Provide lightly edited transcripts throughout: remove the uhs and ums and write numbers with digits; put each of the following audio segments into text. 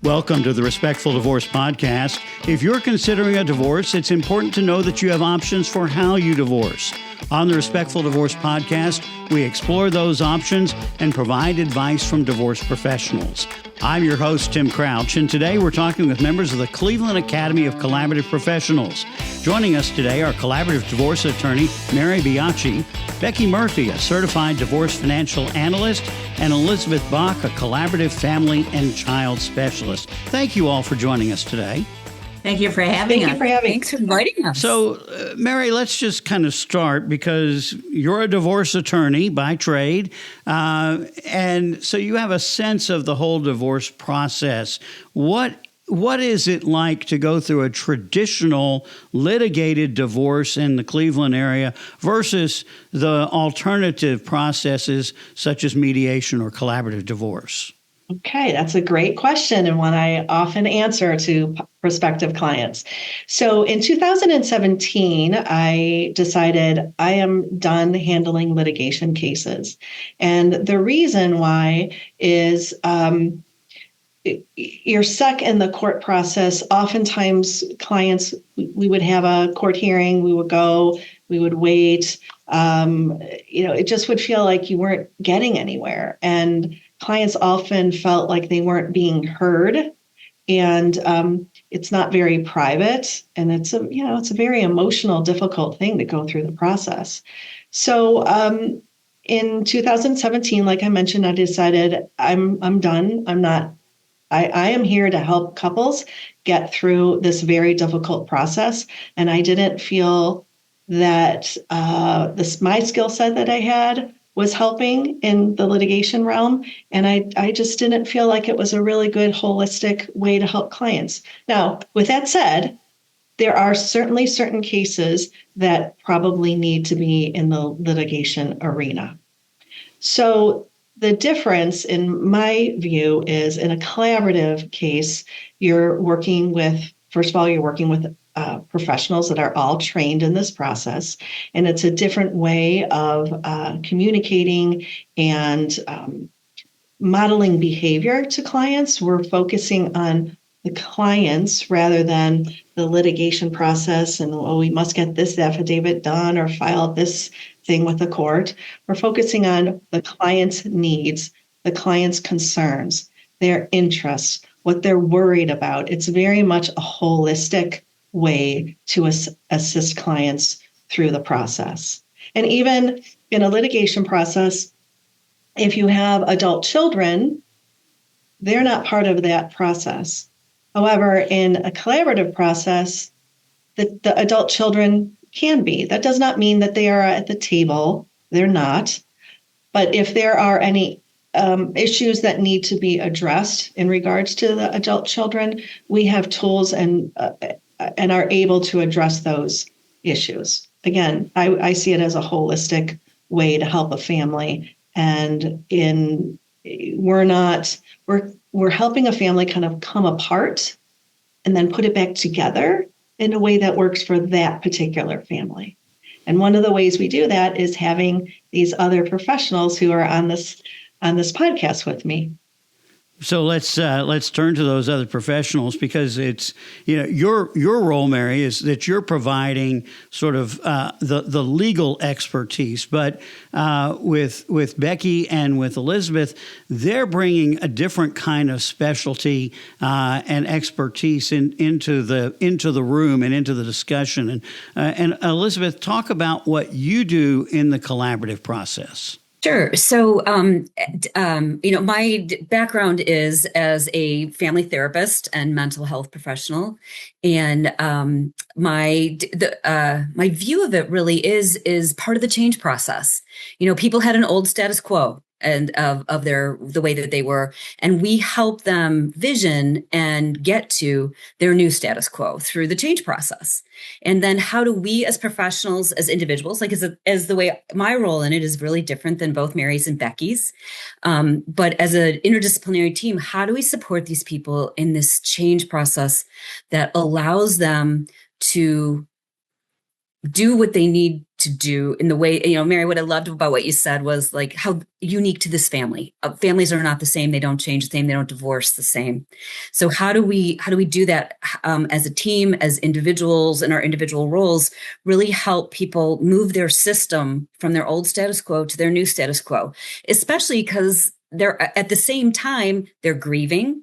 Welcome to the Respectful Divorce Podcast. If you're considering a divorce, it's important to know that you have options for how you divorce. On the Respectful Divorce Podcast, we explore those options and provide advice from divorce professionals. I'm your host, Tim Crouch, and today we're talking with members of the Cleveland Academy of Collaborative Professionals. Joining us today are collaborative divorce attorney Mary Biacsi, Becky Murphy, a certified divorce financial analyst, and Elizabeth Bach, a collaborative family and child specialist. Thank you all for joining us today. Thank you for having us. Thanks for inviting us. So, Mary, let's just kind of start because you're a divorce attorney by trade, and so you have a sense of the whole divorce process. What is it like to go through a traditional litigated divorce in the Cleveland area versus the alternative processes such as mediation or collaborative divorce? Okay, that's a great question and one I often answer to prospective clients. So in 2017, I decided I am done handling litigation cases. And the reason why is you're stuck in the court process. Oftentimes, clients, we would have a court hearing, we would go, we would wait. It just would feel like you weren't getting anywhere. And clients often felt like they weren't being heard, and it's not very private, and it's a very emotional, difficult thing to go through the process. So in 2017, like I mentioned, I decided I'm done. I am here to help couples get through this very difficult process, and I didn't feel that my skill set that I had was helping in the litigation realm. And I just didn't feel like it was a really good holistic way to help clients. Now, with that said, there are certainly certain cases that probably need to be in the litigation arena. So the difference in my view is in a collaborative case, you're working with professionals that are all trained in this process. And it's a different way of communicating and modeling behavior to clients. We're focusing on the clients rather than the litigation process and, we must get this affidavit done or file this thing with the court. We're focusing on the client's needs, the client's concerns, their interests, what they're worried about. It's very much a holistic way to assist clients through the process. And even in a litigation process, if you have adult children, they're not part of that process. However, in a collaborative process, the adult children can be. That does not mean that they are at the table. They're not. But if there are any issues that need to be addressed in regards to the adult children, we have tools and are able to address those issues. Again, I see it as a holistic way to help a family, and we're helping a family kind of come apart and then put it back together in a way that works for that particular family. And one of the ways we do that is having these other professionals who are on this podcast with me. So let's turn to those other professionals, because it's your role, Mary, is that you're providing sort of the legal expertise, but with Becky and with Elizabeth, they're bringing a different kind of specialty and expertise into the room and into the discussion. And Elizabeth, talk about what you do in the collaborative process. Sure. So, my background is as a family therapist and mental health professional, and my view of it really is part of the change process. People had an old status quo and of the way that they were, and we help them vision and get to their new status quo through the change process. And then how do we as professionals, as individuals, like as the way my role in it is really different than both Mary's and Becky's, but as an interdisciplinary team, how do we support these people in this change process that allows them to do what they need to to do in the way, Mary, what I loved about what you said was like how unique to this family. Families are not the same. They don't change the same. They don't divorce the same. So how do we do that as a team, as individuals in our individual roles, really help people move their system from their old status quo to their new status quo, especially because they're at the same time, they're grieving,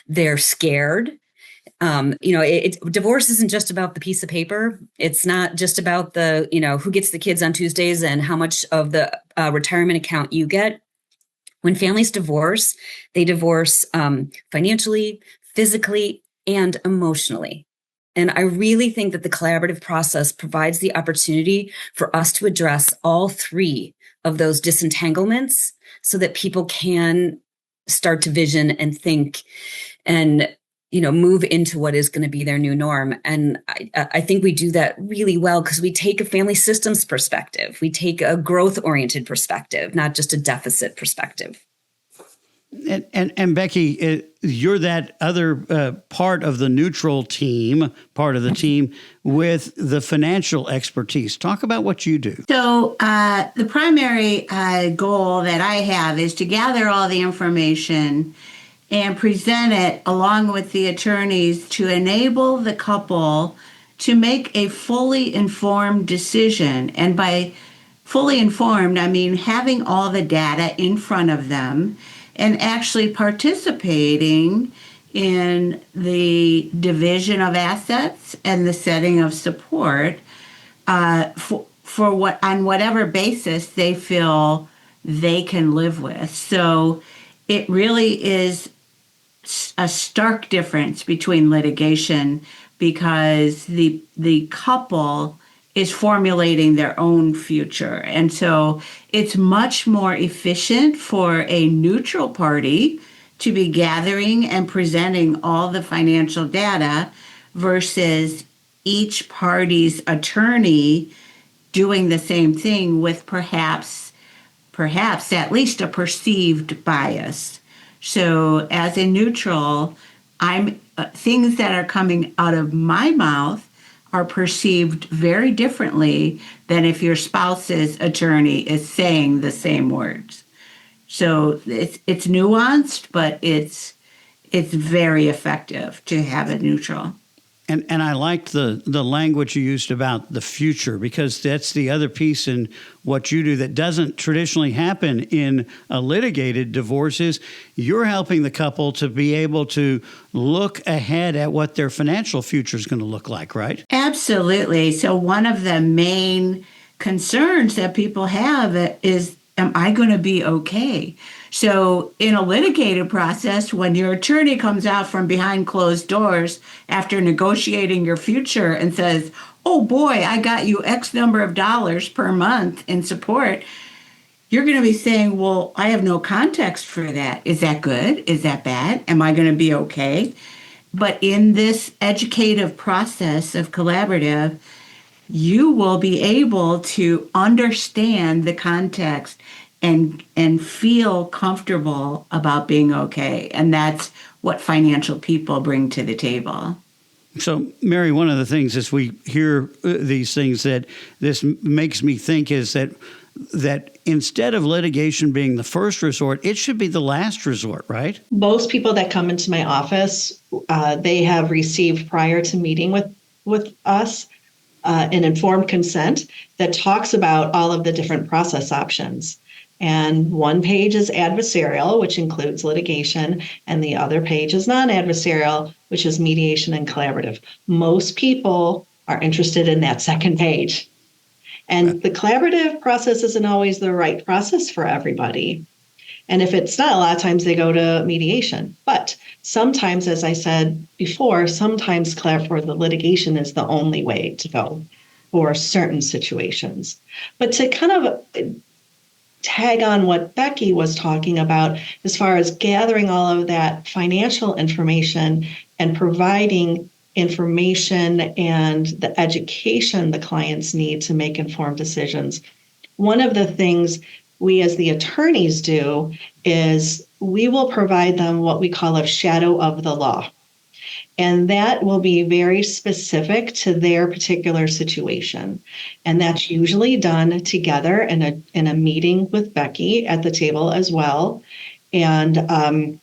they're scared. Divorce isn't just about the piece of paper. It's not just about the, who gets the kids on Tuesdays and how much of the retirement account you get. When families divorce, they divorce financially, physically, and emotionally. And I really think that the collaborative process provides the opportunity for us to address all three of those disentanglements so that people can start to vision and think and move into what is going to be their new norm. And I think we do that really well because we take a family systems perspective. We take a growth-oriented perspective, not just a deficit perspective. And Becky, you're that other part of the neutral team, part of the team with the financial expertise. Talk about what you do. So the primary goal that I have is to gather all the information and present it along with the attorneys to enable the couple to make a fully informed decision. And by fully informed, I mean having all the data in front of them and actually participating in the division of assets and the setting of support for what on whatever basis they feel they can live with. So it really is a stark difference between litigation because the couple is formulating their own future. And so it's much more efficient for a neutral party to be gathering and presenting all the financial data versus each party's attorney doing the same thing with perhaps at least a perceived bias. So as a neutral, I'm things that are coming out of my mouth are perceived very differently than if your spouse's attorney is saying the same words. So it's nuanced, but it's very effective to have a neutral. And I liked the language you used about the future, because that's the other piece in what you do that doesn't traditionally happen in a litigated divorce is you're helping the couple to be able to look ahead at what their financial future is going to look like, right? Absolutely. So one of the main concerns that people have is, am I going to be okay? So in a litigated process, when your attorney comes out from behind closed doors after negotiating your future and says, oh boy, I got you X number of dollars per month in support, you're going to be saying, well, I have no context for that. Is that good? Is that bad? Am I going to be okay? But in this educative process of collaborative, you will be able to understand the context and feel comfortable about being okay. And that's what financial people bring to the table. So, Mary, one of the things as we hear these things that this makes me think is that instead of litigation being the first resort, it should be the last resort, right? Most people that come into my office, they have received prior to meeting with us an informed consent that talks about all of the different process options. And one page is adversarial, which includes litigation, and the other page is non-adversarial, which is mediation and collaborative. Most people are interested in that second page. And the collaborative process isn't always the right process for everybody. And if it's not, a lot of times they go to mediation. But sometimes, as I said before, sometimes for the litigation is the only way to go for certain situations. But to kind of tag on what Becky was talking about as far as gathering all of that financial information and providing information and the education the clients need to make informed decisions. One of the things we as the attorneys do is we will provide them what we call a shadow of the law. And that will be very specific to their particular situation. And that's usually done together in a meeting with Becky at the table as well. And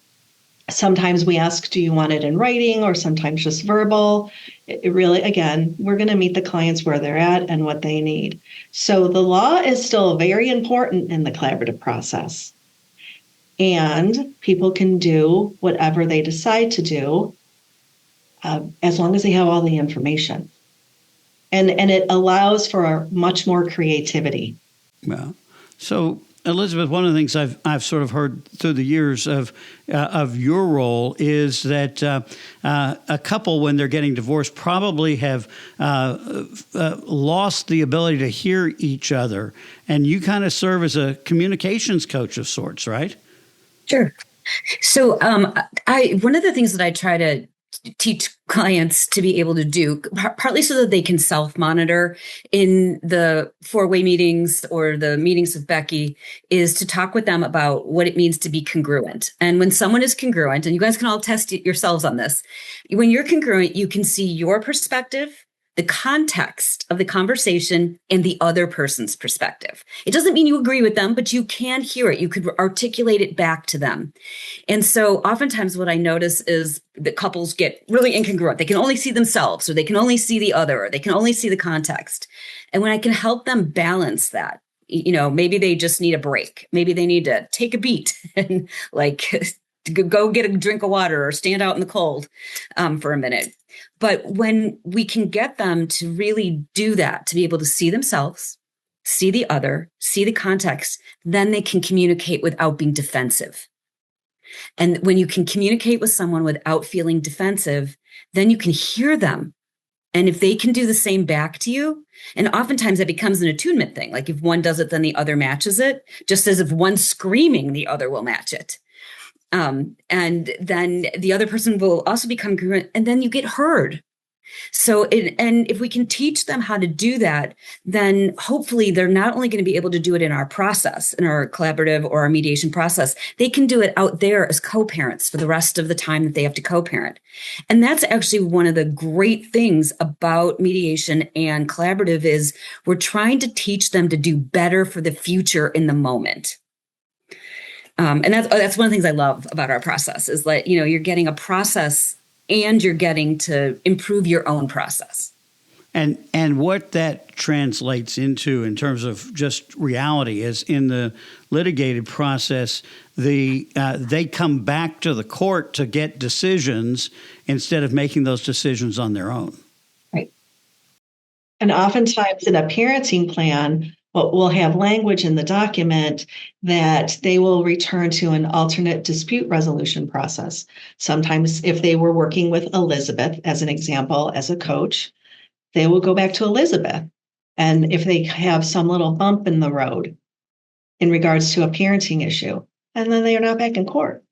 sometimes we ask, do you want it in writing, or sometimes just verbal? It really, again, we're going to meet the clients where they're at and what they need. So the law is still very important in the collaborative process. And people can do whatever they decide to do as long as they have all the information. And it allows for much more creativity. Yeah. So, Elizabeth, one of the things I've sort of heard through the years of your role is that a couple, when they're getting divorced, probably have lost the ability to hear each other, and you kind of serve as a communications coach of sorts, right? Sure. So, one of the things that I try to teach clients to be able to do, partly so that they can self-monitor in the four-way meetings or the meetings with Becky, is to talk with them about what it means to be congruent. And when someone is congruent, and you guys can all test yourselves on this, when you're congruent, you can see your perspective, the context of the conversation, and the other person's perspective. It doesn't mean you agree with them, but you can hear it. You could articulate it back to them. And so oftentimes what I notice is that couples get really incongruent. They can only see themselves, or they can only see the other, or they can only see the context. And when I can help them balance that, maybe they just need a break. Maybe they need to take a beat and go get a drink of water or stand out in the cold for a minute. But when we can get them to really do that, to be able to see themselves, see the other, see the context, then they can communicate without being defensive. And when you can communicate with someone without feeling defensive, then you can hear them. And if they can do the same back to you, and oftentimes that becomes an attunement thing. Like if one does it, then the other matches it, just as if one's screaming, the other will match it. And then the other person will also become congruent, and then you get heard. So, and if we can teach them how to do that, then hopefully they're not only going to be able to do it in our process, in our collaborative or our mediation process, they can do it out there as co-parents for the rest of the time that they have to co-parent. And that's actually one of the great things about mediation and collaborative is we're trying to teach them to do better for the future in the moment. And that's one of the things I love about our process is that, you're getting a process and you're getting to improve your own process. And what that translates into in terms of just reality is in the litigated process, they come back to the court to get decisions instead of making those decisions on their own. Right. And oftentimes in a parenting plan, we'll have language in the document that they will return to an alternate dispute resolution process. Sometimes if they were working with Elizabeth, as an example, as a coach, they will go back to Elizabeth. And if they have some little bump in the road in regards to a parenting issue, and then they are not back in court.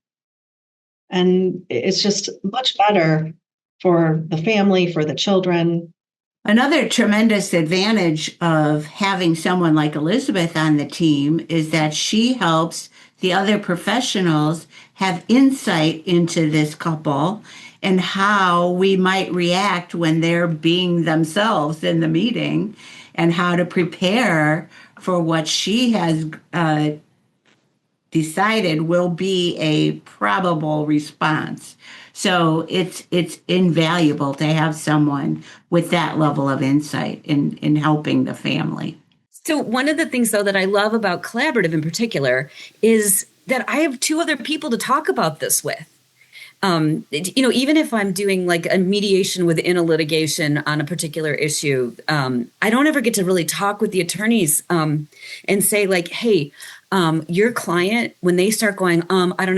And it's just much better for the family, for the children. Another tremendous advantage of having someone like Elizabeth on the team is that she helps the other professionals have insight into this couple and how we might react when they're being themselves in the meeting and how to prepare for what she has decided will be a probable response. So it's invaluable to have someone with that level of insight in helping the family. So one of the things, though, that I love about collaborative in particular is that I have two other people to talk about this with. Even if I'm doing like a mediation within a litigation on a particular issue, I don't ever get to really talk with the attorneys and say like, hey, your client, when they start going, I don't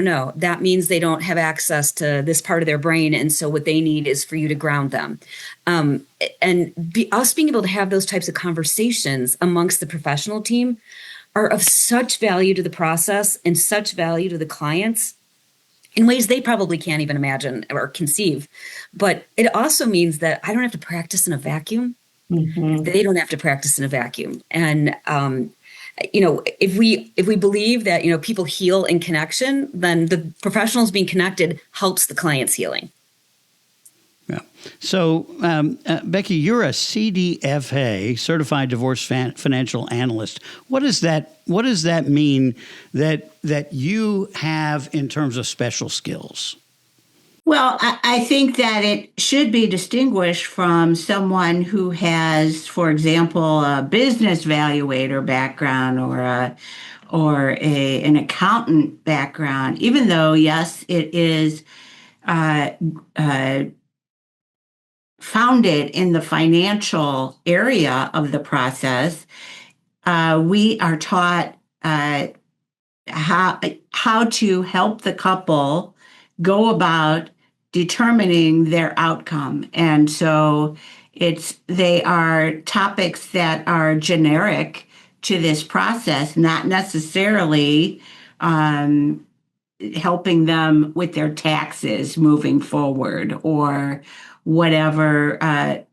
know, that means they don't have access to this part of their brain. And so what they need is for you to ground them. Us being able to have those types of conversations amongst the professional team are of such value to the process and such value to the clients in ways they probably can't even imagine or conceive. But it also means that I don't have to practice in a vacuum. Mm-hmm. They don't have to practice in a vacuum. And, if we believe that, people heal in connection, then the professionals being connected helps the client's healing. Yeah. So, Becky, you're a CDFA, Certified Divorce Financial Analyst. What does that mean that you have in terms of special skills? Well, I think that it should be distinguished from someone who has, for example, a business valuator background or an accountant background. Even though, yes, it is uh, uh, founded in the financial area of the process, we are taught how to help the couple go about determining their outcome. And so they are topics that are generic to this process, not necessarily helping them with their taxes moving forward or whatever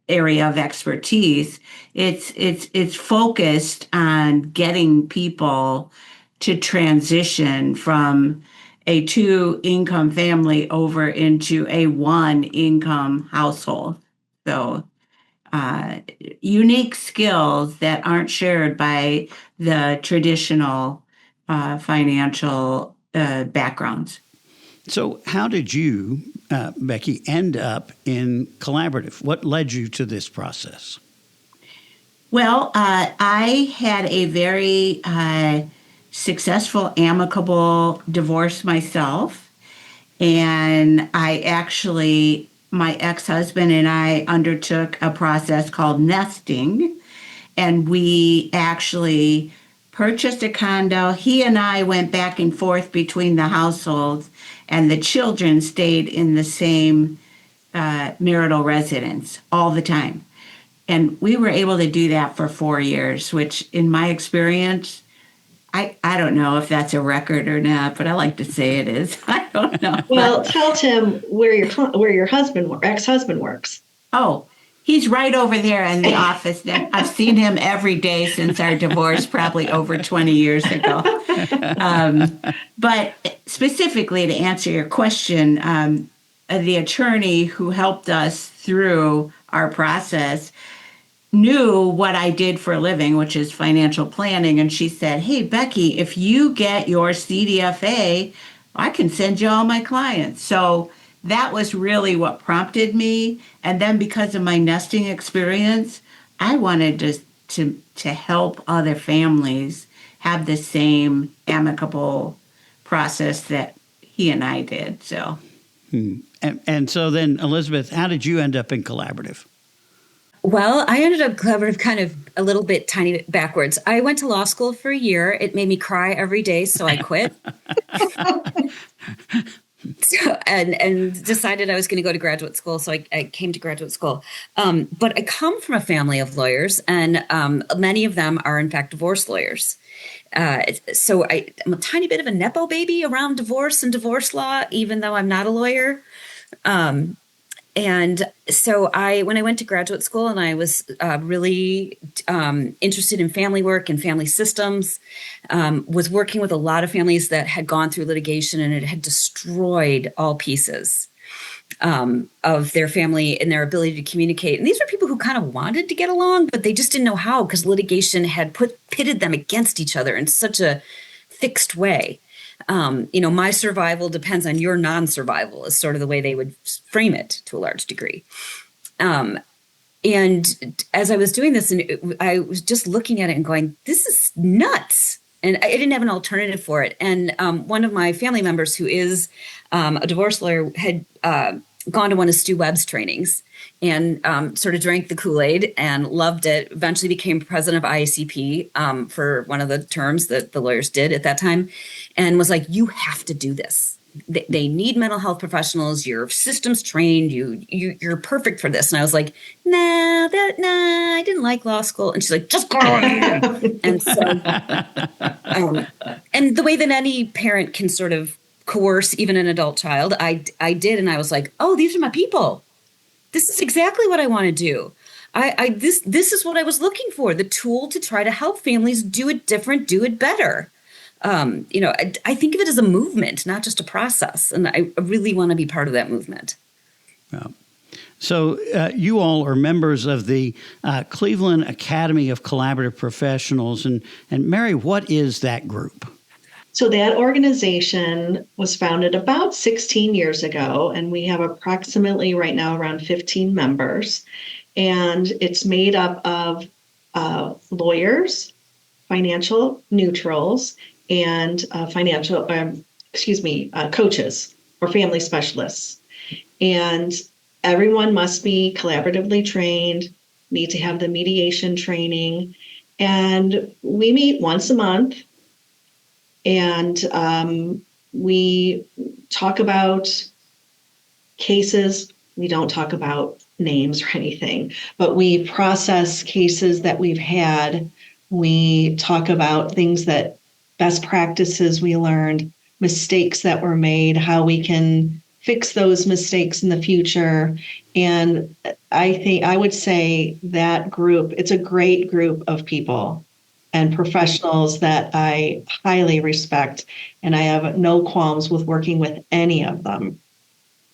area of expertise. It's focused on getting people to transition from a 2-income family over into a 1-income household. So unique skills that aren't shared by the traditional financial backgrounds. So how did you, Becky, end up in collaborative? What led you to this process? Well, I had a very successful, amicable divorce myself. And my ex-husband and I undertook a process called nesting. And we actually purchased a condo. He and I went back and forth between the households, and the children stayed in the same marital residence all the time. And we were able to do that for 4 years, which in my experience, I don't know if that's a record or not, but I like to say it is. I don't know. Well, tell Tim where your ex-husband works. Oh, he's right over there in the office. I've seen him every day since our divorce, probably over 20 years ago. But specifically to answer your question, the attorney who helped us through our process knew what I did for a living, which is financial planning. And she said, "Hey, Becky, if you get your CDFA, I can send you all my clients." So that was really what prompted me. And then because of my nesting experience, I wanted to help other families have the same amicable process that he and I did. So. And so then, Elizabeth, how did you end up in collaborative? Well, I ended up collaborative kind of a little bit tiny bit backwards. I went to law school for a year. It made me cry every day, so I quit. And decided I was going to go to graduate school. So I came to graduate school. But I come from a family of lawyers, and many of them are, in fact, divorce lawyers. So I'm a tiny bit of a Nepo baby around divorce and divorce law, even though I'm not a lawyer. And so when I went to graduate school, and I was really interested in family work and family systems, was working with a lot of families that had gone through litigation, and it had destroyed all pieces of their family and their ability to communicate. And these were people who kind of wanted to get along, but they just didn't know how, because litigation had pitted them against each other in such a fixed way. My survival depends on your non-survival is sort of the way they would frame it to a large degree. And as I was doing this, and I was just looking at it and going, this is nuts. And I didn't have an alternative for it. And one of my family members, who is a divorce lawyer, had gone to one of Stu Webb's trainings and sort of drank the Kool-Aid and loved it. Eventually became president of IACP for one of the terms that the lawyers did at that time, and was like, you have to do this. They need mental health professionals. Your system's trained. You're perfect for this. And I was like, nah, I didn't like law school. And she's like, just go on. And so, and the way that any parent can sort of coerce even an adult child, I did. And I was like, oh, these are my people. This is exactly what I want to do. This is what I was looking for, the tool to try to help families do it different, do it better. I think of it as a movement, not just a process. And I really want to be part of that movement. Well, So you all are members of the Cleveland Academy of Collaborative Professionals. And Mary, what is that group? So that organization was founded about 16 years ago, and we have approximately right now around 15 members. And it's made up of lawyers, financial neutrals, and coaches or family specialists. And everyone must be collaboratively trained, need to have the mediation training. And we meet once a month, and we talk about cases. We don't talk about names or anything, but we process cases that we've had. We talk about things that best practices we learned, mistakes that were made, how we can fix those mistakes in the future. And I would say that group, it's a great group of people and professionals that I highly respect, and I have no qualms with working with any of them.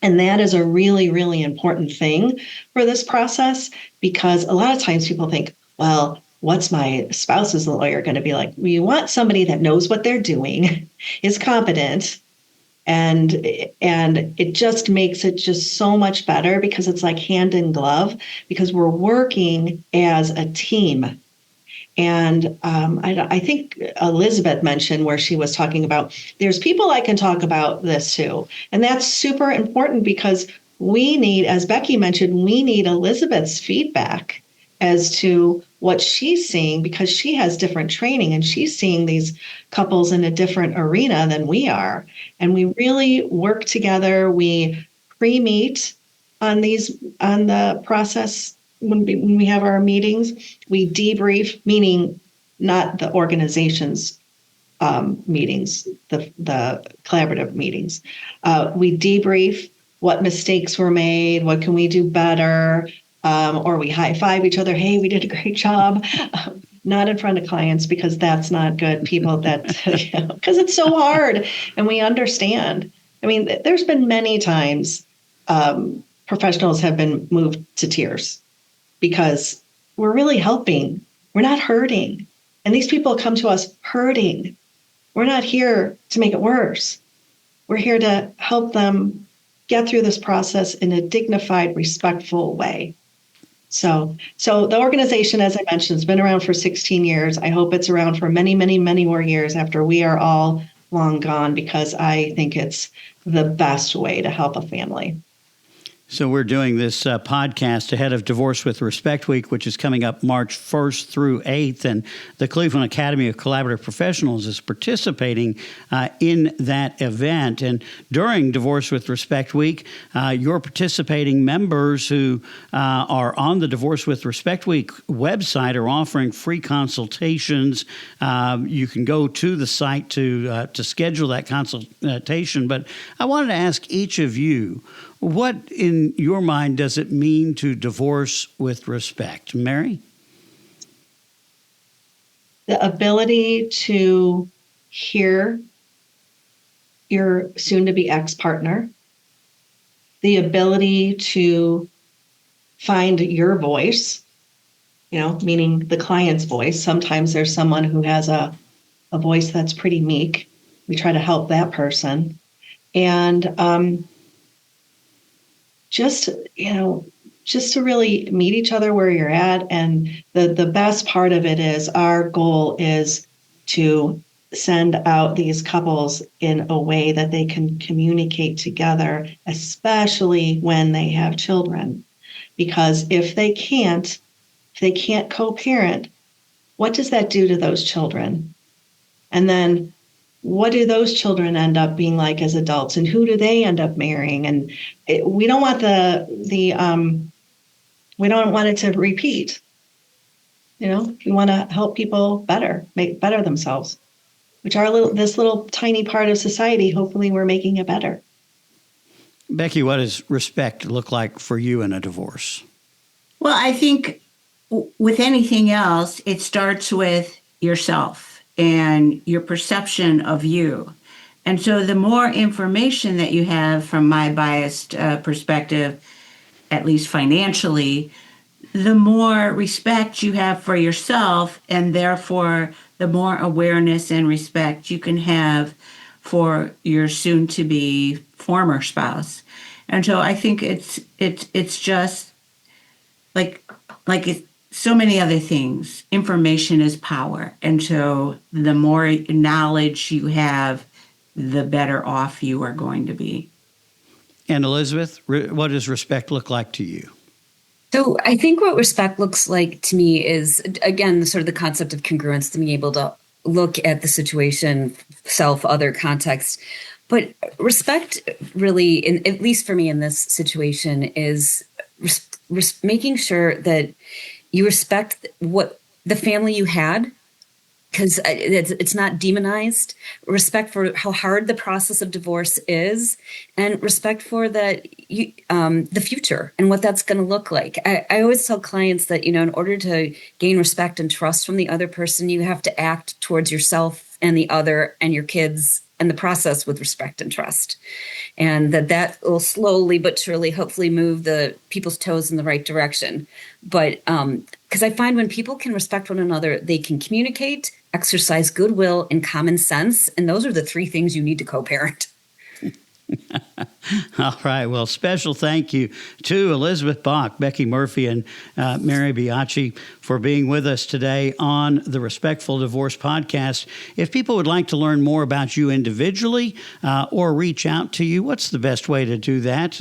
And that is a really, really important thing for this process, because a lot of times people think, well, what's my spouse's lawyer going to be like? We want somebody that knows what they're doing, is competent, and it just makes it just so much better, because it's like hand in glove, because we're working as a team. And I think Elizabeth mentioned where she was talking about, there's people I can talk about this to. And that's super important, because we need, as Becky mentioned, we need Elizabeth's feedback as to what she's seeing, because she has different training and she's seeing these couples in a different arena than we are. And we really work together. We pre-meet on the process. When we have our meetings, we debrief, meaning not the organization's meetings, the collaborative meetings. We debrief what mistakes were made, what can we do better, or we high five each other. Hey, we did a great job. Not in front of clients, because that's not good. People that, because it's so hard, and we understand. I mean, there's been many times professionals have been moved to tears, because we're really helping. We're not hurting. And these people come to us hurting. We're not here to make it worse. We're here to help them get through this process in a dignified, respectful way. So the organization, as I mentioned, has been around for 16 years. I hope it's around for many, many, many more years after we are all long gone, because I think it's the best way to help a family. So we're doing this podcast ahead of Divorce with Respect Week, which is coming up March 1st through 8th. And the Cleveland Academy of Collaborative Professionals is participating in that event. And during Divorce with Respect Week, your participating members who are on the Divorce with Respect Week website are offering free consultations. You can go to the site to schedule that consultation. But I wanted to ask each of you, what, in your mind, does it mean to divorce with respect? Mary? The ability to hear your soon-to-be ex-partner, the ability to find your voice, meaning the client's voice. Sometimes there's someone who has a voice that's pretty meek. We try to help that person. And just to really meet each other where you're at. And the best part of it is our goal is to send out these couples in a way that they can communicate together, especially when they have children. Because if they can't co-parent, what does that do to those children? And then what do those children end up being like as adults, and who do they end up marrying? And we don't want we don't want it to repeat. We want to help people make better themselves, which are this little tiny part of society. Hopefully we're making it better. Becky, what does respect look like for you in a divorce? Well, I think with anything else, it starts with yourself and your perception of you. And so the more information that you have, from my biased perspective, at least financially, the more respect you have for yourself, and therefore the more awareness and respect you can have for your soon-to-be former spouse. And so I think it's just like so many other things. Information is power, and so the more knowledge you have, the better off you are going to be. And Elizabeth, what does respect look like to you? So I think what respect looks like to me is, again, sort of the concept of congruence, to be able to look at the situation, self, other context. But respect really, at least for me in this situation, is making sure that you respect what the family you had, because it's not demonized. Respect for how hard the process of divorce is, and respect for the future and what that's going to look like. I always tell clients that, in order to gain respect and trust from the other person, you have to act towards yourself and the other and your kids and the process with respect and trust. And that will slowly but surely, hopefully, move the people's toes in the right direction. But because I find when people can respect one another, they can communicate, exercise goodwill, and common sense. And those are the three things you need to co-parent. All right. Well, special thank you to Elizabeth Bach, Becky Murphy, and Mary Biacsi for being with us today on the Respectful Divorce Podcast. If people would like to learn more about you individually or reach out to you, what's the best way to do that,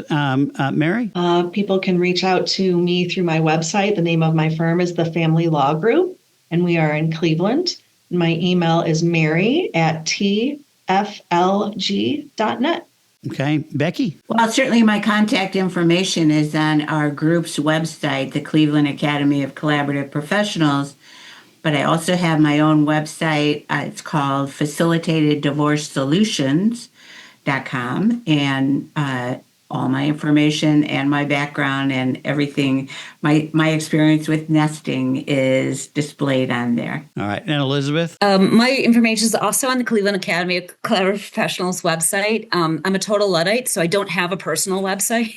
Mary? People can reach out to me through my website. The name of my firm is the Family Law Group, and we are in Cleveland. My email is mary@tflg.net. Okay. Becky? Well, certainly my contact information is on our group's website, the Cleveland Academy of Collaborative Professionals. But I also have my own website. It's called facilitateddivorcesolutions.com. And all my information and my background and everything, my experience with nesting is displayed on there. All right. And Elizabeth? My information is also on the Cleveland Academy of Collaborative Professionals website. I'm a total Luddite, so I don't have a personal website.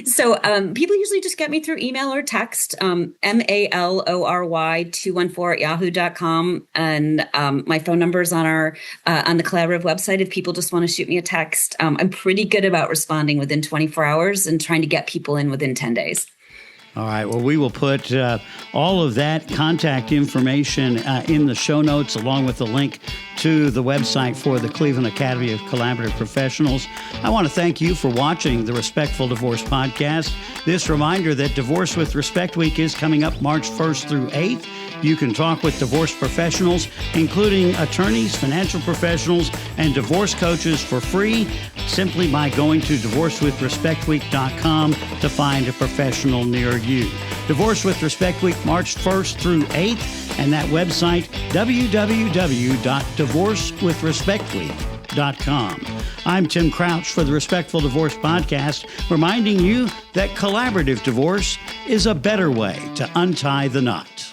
So people usually just get me through email or text, MALORY214@yahoo.com. And my phone number is on the Collaborative website if people just want to shoot me a text. I'm pretty good about responding within 24 hours and trying to get people in within 10 days. All right. Well, we will put all of that contact information in the show notes, along with the link to the website for the Cleveland Academy of Collaborative Professionals. I want to thank you for watching the Respectful Divorce Podcast. This reminder that Divorce with Respect Week is coming up March 1st through 8th. You can talk with divorce professionals, including attorneys, financial professionals, and divorce coaches for free simply by going to divorcewithrespectweek.com to find a professional near you. Divorce with Respect Week, March 1st through 8th, and that website, www.divorcewithrespectweek.com. I'm Tim Crouch for the Respectful Divorce Podcast, reminding you that collaborative divorce is a better way to untie the knot.